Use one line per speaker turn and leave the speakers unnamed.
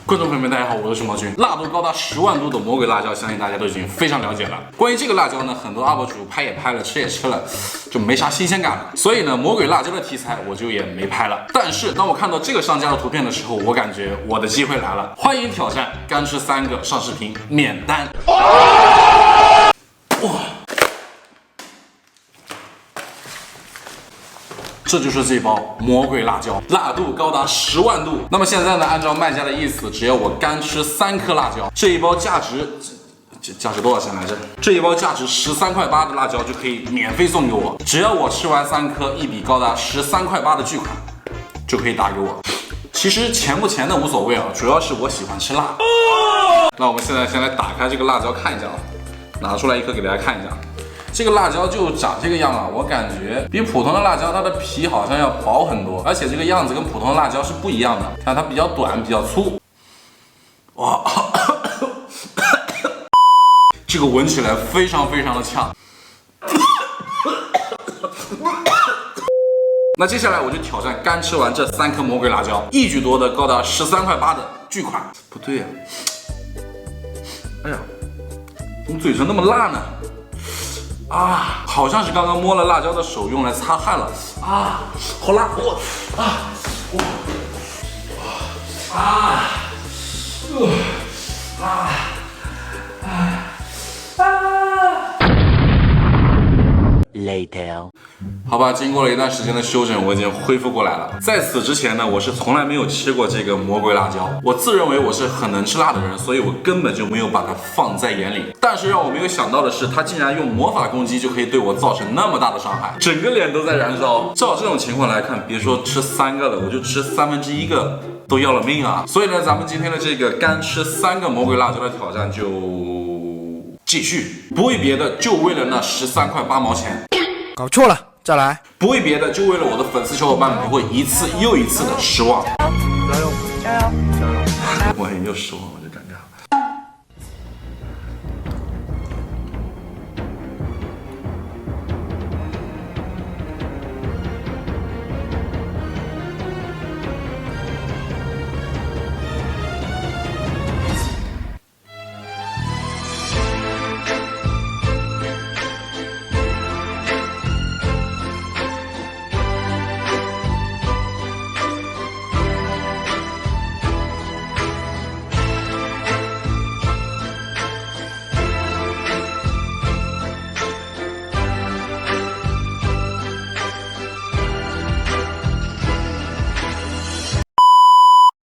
观众朋友们，大家好，我是熊猫君。辣度高达10万度的魔鬼辣椒，相信大家都已经非常了解了。关于这个辣椒呢，很多 UP 主拍也拍了，吃也吃了，就没啥新鲜感了。所以呢，魔鬼辣椒的题材我就也没拍了。但是当我看到这个商家的图片的时候，我感觉我的机会来了。欢迎挑战，干吃3个上视频免单。哇！这就是这包魔鬼辣椒，辣度高达10万度。那么现在呢，按照卖家的意思，只要我干吃3颗辣椒，这一包价值多少钱来着？这一包价值13.8块的辣椒就可以免费送给我。只要我吃完3颗，一笔高达13.8块的巨款就可以打给我。其实钱不钱的无所谓啊，主要是我喜欢吃辣。那我们现在先来打开这个辣椒看一下啊，拿出来一颗给大家看一下。这个辣椒就长这个样啊，我感觉比普通的辣椒它的皮好像要薄很多，而且这个样子跟普通的辣椒是不一样的。看它比较短，比较粗。哇，这个闻起来非常的呛。那接下来我就挑战干吃完这3颗魔鬼辣椒，一举夺得高达13.8块的巨款。不对呀，哎呀，怎么嘴唇那么辣呢？啊，好像是刚刚摸了辣椒的手用来擦汗了啊，好辣！Later， 好吧，经过了一段时间的休整，我已经恢复过来了。在此之前呢，我是从来没有吃过这个魔鬼辣椒。我自认为我是很能吃辣的人，所以我根本就没有把它放在眼里。但是让我没有想到的是，它竟然用魔法攻击就可以对我造成那么大的伤害，整个脸都在燃烧。照这种情况来看，别说吃3个了，我就吃1/3个都要了命啊！所以呢，咱们今天的这个干吃3个魔鬼辣椒的挑战就继续，不为别的，就为了那13.8块。
搞错了，再来。
不为别的，就为了我的粉丝小伙伴们不会一次又一次的失望。
加油！
我也又失望了，就尴尬。